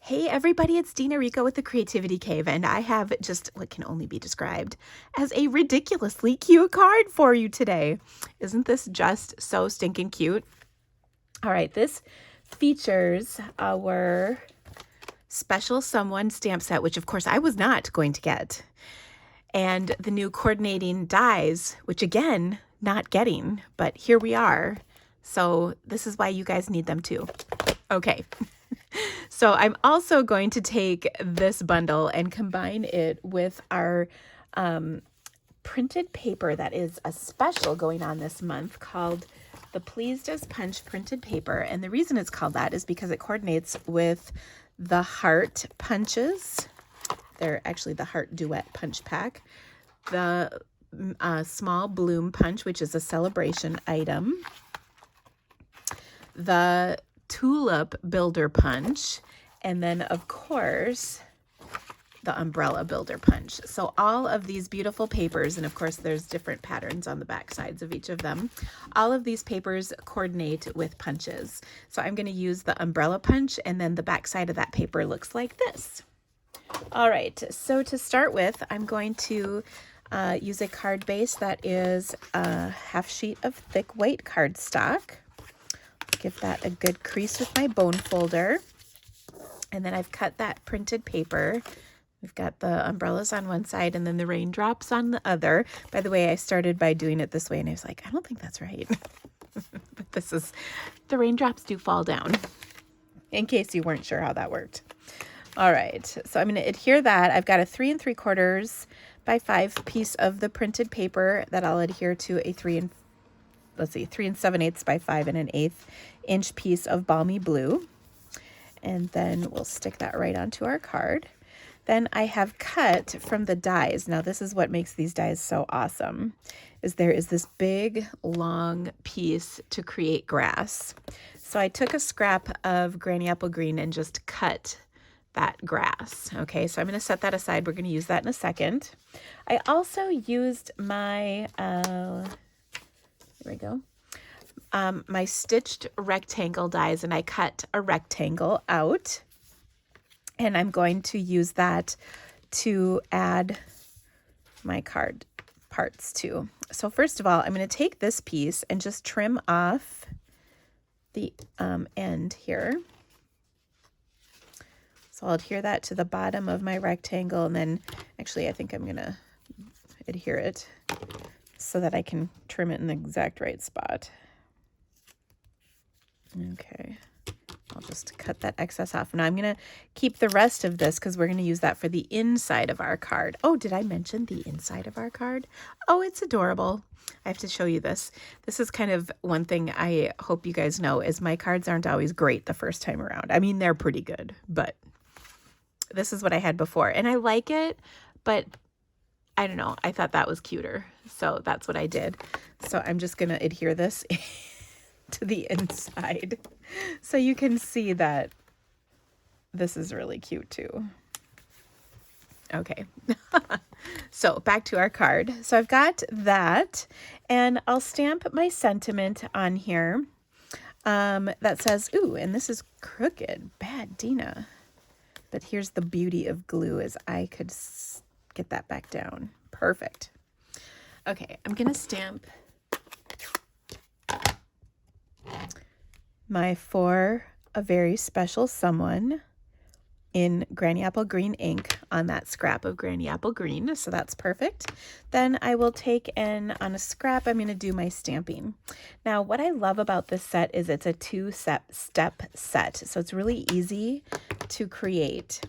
Hey everybody, it's Dina Rico with the Creativity Cave, and I have just what can only be described as a ridiculously cute card for you today. Isn't this just so stinking cute? All right, this features our special someone stamp set, which of course I was not going to get, and the new coordinating dies, which again, not getting, but here we are. So this is why you guys need them too. Okay. So I'm also going to take this bundle and combine it with our printed paper that is a special going on this month called the Pleased as Punch printed paper. And the reason it's called that is because it coordinates with the Heart punches. They're actually the Heart Duet Punch Pack. The Small Bloom Punch, which is a celebration item. The Tulip Builder Punch, and then of course the Umbrella Builder Punch. So all of these beautiful papers, and of course there's different patterns on the back sides of each of them, all of these papers coordinate with punches. So I'm going to use the Umbrella Punch, and then the back side of that paper looks like this. All right, so to start with, I'm going to use a card base that is a half sheet of thick white cardstock. Give that a good crease with my bone folder. And then I've cut that printed paper. We've got the umbrellas on one side and then the raindrops on the other. By the way, I started by doing it this way and I was like, I don't think that's right. But the raindrops do fall down, in case you weren't sure how that worked. All right, so I'm going to adhere that. I've got a 3 3/4 by 5 piece of the printed paper that I'll adhere to a 3 7/8 by 5 1/8 inch piece of Balmy Blue. And then we'll stick that right onto our card. Then I have cut from the dies. Now this is what makes these dies so awesome, is there is this big long piece to create grass. So I took a scrap of Granny Apple Green and just cut that grass. Okay, so I'm going to set that aside. We're going to use that in a second. I also used my my stitched rectangle dies, and I cut a rectangle out, and I'm going to use that to add my card parts to. So first of all, I'm going to take this piece and just trim off the end here. So I'll adhere that to the bottom of my rectangle, and then actually I think I'm going to adhere it so that I can trim it in the exact right spot. Okay, I'll just cut that excess off. Now I'm going to keep the rest of this because we're going to use that for the inside of our card. Oh, did I mention the inside of our card? Oh, it's adorable. I have to show you this. This is kind of one thing I hope you guys know is my cards aren't always great the first time around. I mean, they're pretty good, but this is what I had before. And I like it, but I don't know. I thought that was cuter. So that's what I did. So I'm just going to adhere this to the inside so you can see that this is really cute too. Okay. So back to our card. So I've got that, and I'll stamp my sentiment on here that says, ooh, and this is crooked. Bad Dina. But here's the beauty of glue, is I could get that back down. Perfect. Okay, I'm going to stamp my For a Very Special Someone in Granny Apple Green ink on that scrap of Granny Apple Green. So that's perfect. Then I will take on a scrap, I'm going to do my stamping. Now, what I love about this set is it's a 2-step set. So it's really easy to create.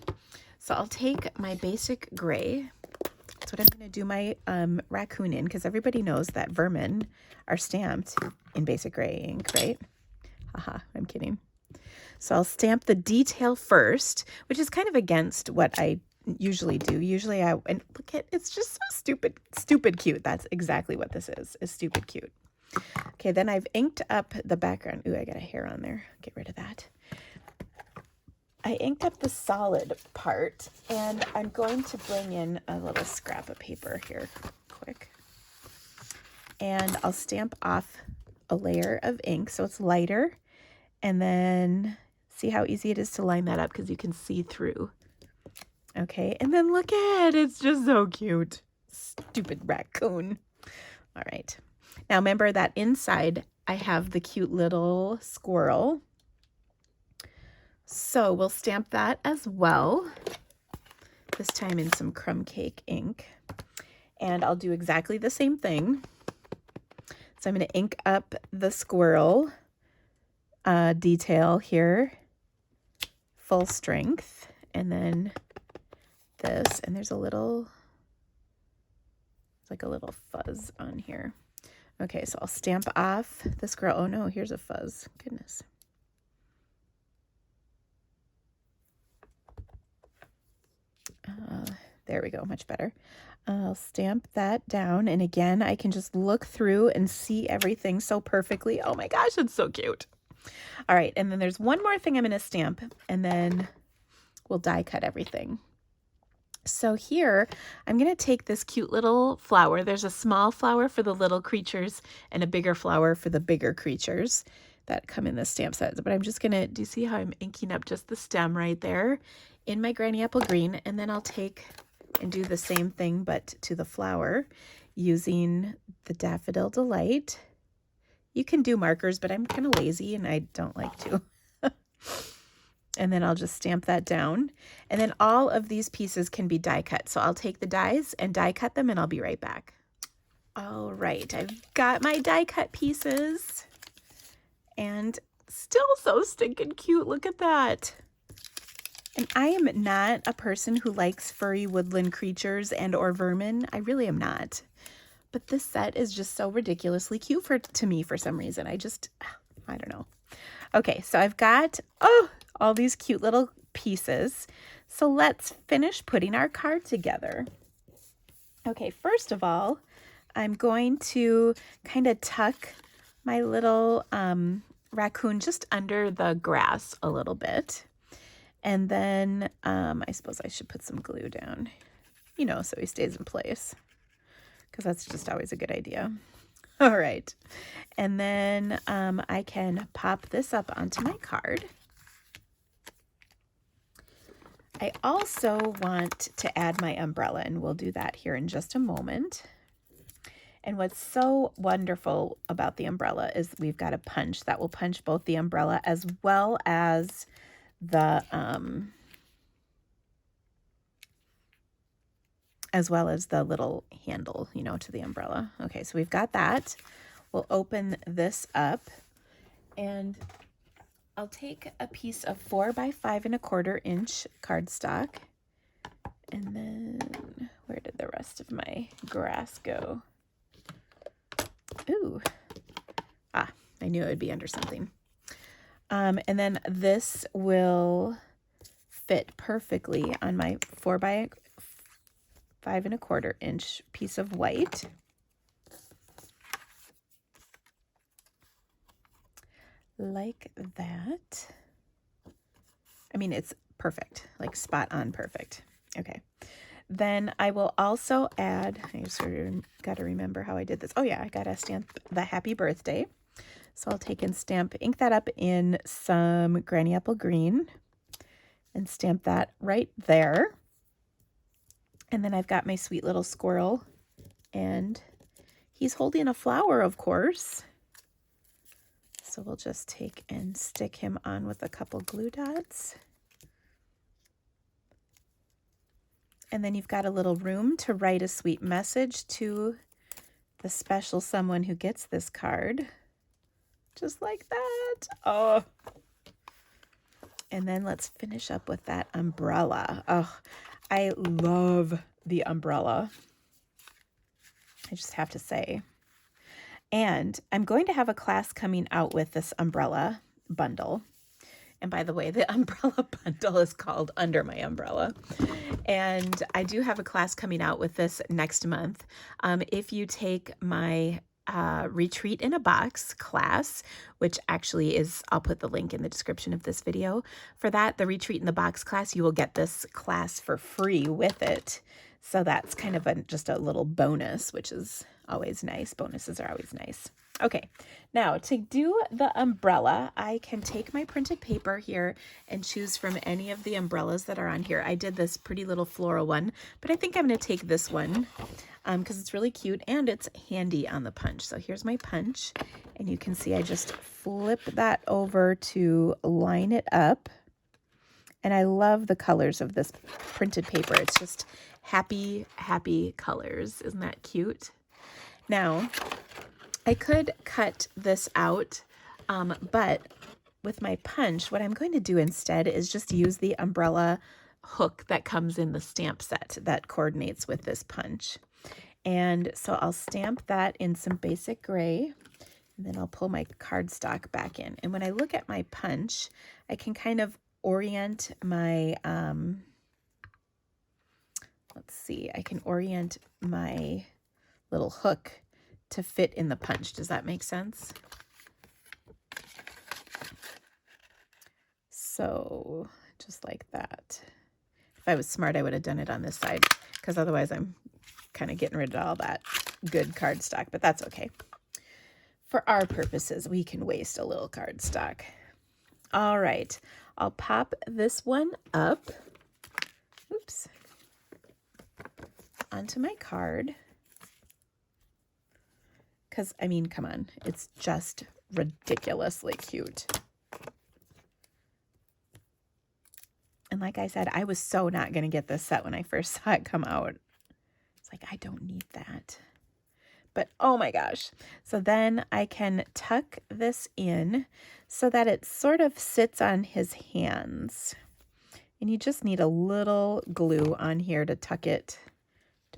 So I'll take my basic gray. That's what I'm going to do my raccoon in, because everybody knows that vermin are stamped in basic gray ink, right? Haha, I'm kidding. So I'll stamp the detail first, which is kind of against what I usually do. Usually and look at, it's just so stupid cute. That's exactly what this is stupid cute. Okay, then I've inked up the background. Ooh, I got a hair on there. Get rid of that. I inked up the solid part, and I'm going to bring in a little scrap of paper here quick. And I'll stamp off a layer of ink so it's lighter, and then See how easy it is to line that up because you can see through. Okay, and then look at it. It's just so cute. Stupid raccoon. All right. Now remember that inside I have the cute little squirrel. So we'll stamp that as well. This time in some crumb cake ink. And I'll do exactly the same thing. So I'm going to ink up the squirrel detail here, full strength, and then this, and there's a little, it's like a little fuzz on here. Okay, so I'll stamp off the squirrel. Oh no, here's a fuzz. Goodness. There we go, much better. I'll stamp that down, and again, I can just look through and see everything so perfectly. Oh my gosh, it's so cute. All right, and then there's one more thing I'm going to stamp, and then we'll die cut everything. So here, I'm going to take this cute little flower. There's a small flower for the little creatures and a bigger flower for the bigger creatures that come in the stamp set. But I'm just going to, do you see how I'm inking up just the stem right there in my Granny Apple Green? And then I'll take and do the same thing, but to the flower using the Daffodil Delight. You can do markers, but I'm kind of lazy and I don't like to. And then I'll just stamp that down. And then all of these pieces can be die cut. So I'll take the dies and die cut them and I'll be right back. All right, I've got my die cut pieces and still so stinking cute. Look at that. And I am not a person who likes furry woodland creatures and or vermin. I really am not. But this set is just so ridiculously cute to me for some reason. I don't know. Okay, so I've got, all these cute little pieces. So let's finish putting our card together. Okay, first of all, I'm going to kind of tuck my little raccoon just under the grass a little bit. And then I suppose I should put some glue down, so he stays in place, because that's just always a good idea. All right. And then I can pop this up onto my card. I also want to add my umbrella, and we'll do that here in just a moment. And what's so wonderful about the umbrella is we've got a punch that will punch both the umbrella as well as the little handle, to the umbrella. Okay, so we've got that. We'll open this up, and I'll take a piece of 4 by 5 1/4 inch cardstock, and then where did the rest of my grass go? Ooh, I knew it would be under something. And then this will fit perfectly on my 4 by 5 1/4 inch piece of white. Like that. I mean, it's perfect, like spot on perfect. Okay. Then I will also add, I just got to remember how I did this. Oh yeah, I got to stamp the happy birthday. So I'll take and ink that up in some Granny Apple Green and stamp that right there. And then I've got my sweet little squirrel, and he's holding a flower, of course. So we'll just take and stick him on with a couple glue dots. And then you've got a little room to write a sweet message to the special someone who gets this card. Just like that. Oh. And then let's finish up with that umbrella. Oh, I love the umbrella. I just have to say. And I'm going to have a class coming out with this umbrella bundle. And by the way, the umbrella bundle is called Under My Umbrella. And I do have a class coming out with this next month. If you take my Retreat in a Box class, which actually is, I'll put the link in the description of this video. For that, the Retreat in the Box class, you will get this class for free with it. So that's kind of just a little bonus, which is always nice. Bonuses are always nice. Okay, now to do the umbrella, I can take my printed paper here and choose from any of the umbrellas that are on here. I did this pretty little floral one, but I think I'm going to take this one because it's really cute and it's handy on the punch. So here's my punch, and you can see I just flip that over to line it up. And I love the colors of this printed paper. It's just happy, happy colors. Isn't that cute? Now, I could cut this out, but with my punch, what I'm going to do instead is just use the umbrella hook that comes in the stamp set that coordinates with this punch. And so I'll stamp that in some basic gray, and then I'll pull my cardstock back in. And when I look at my punch, I can kind of orient my, let's see, I can orient my little hook to fit in the punch. Does that make sense? So just like that. If I was smart, I would have done it on this side, because otherwise I'm kind of getting rid of all that good cardstock, but that's okay. For our purposes, we can waste a little cardstock. All right, I'll pop this one up, oops, onto my card. Because, I mean, come on, it's just ridiculously cute. And like I said, I was so not going to get this set when I first saw it come out. It's like, I don't need that. But oh my gosh. So then I can tuck this in so that it sort of sits on his hands. And you just need a little glue on here to tuck it,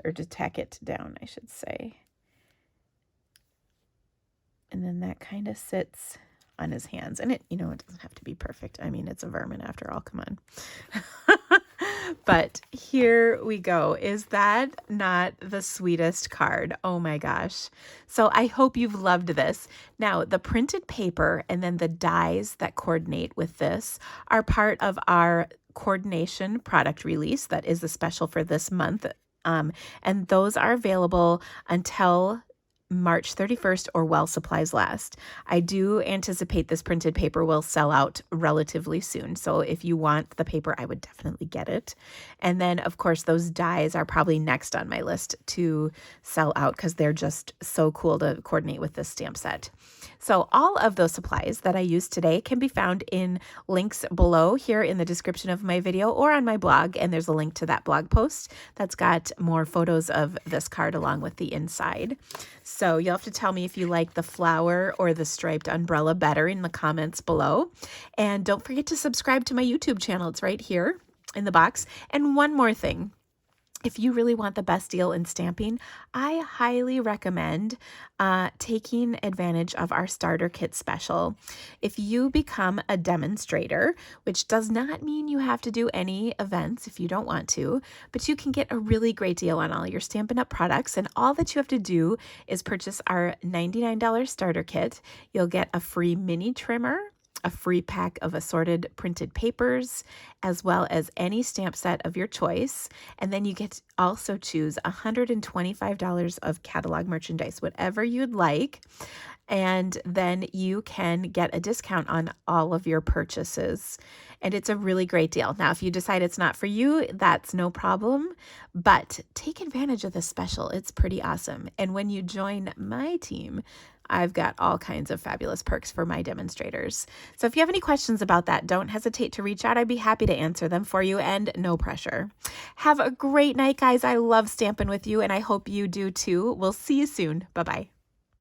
or to tack it down, I should say. And then that kind of sits on his hands. And it, you know, it doesn't have to be perfect. I mean, it's a vermin after all, come on. But here we go. Is that not the sweetest card? Oh my gosh. So I hope you've loved this. Now, the printed paper and then the dies that coordinate with this are part of our coordination product release that is the special for this month. And those are available until March 31st or while supplies last. I do anticipate this printed paper will sell out relatively soon. So if you want the paper, I would definitely get it. And then, of course, those dies are probably next on my list to sell out because they're just so cool to coordinate with this stamp set. So all of those supplies that I used today can be found in links below here in the description of my video or on my blog. And there's a link to that blog post that's got more photos of this card along with the inside. So you'll have to tell me if you like the flower or the striped umbrella better in the comments below. And don't forget to subscribe to my YouTube channel. It's right here in the box. And one more thing. If you really want the best deal in stamping, I highly recommend taking advantage of our starter kit special. If you become a demonstrator, which does not mean you have to do any events if you don't want to, but you can get a really great deal on all your Stampin' Up! Products, and all that you have to do is purchase our $99 starter kit. You'll get a free mini trimmer, a free pack of assorted printed papers, as well as any stamp set of your choice. And then you get to also choose $125 of catalog merchandise, whatever you'd like. And then you can get a discount on all of your purchases. And it's a really great deal. Now, if you decide it's not for you, that's no problem. But take advantage of this special. It's pretty awesome. And when you join my team, I've got all kinds of fabulous perks for my demonstrators. So if you have any questions about that, don't hesitate to reach out. I'd be happy to answer them for you, and no pressure. Have a great night, guys. I love stamping with you, and I hope you do too. We'll see you soon. Bye-bye.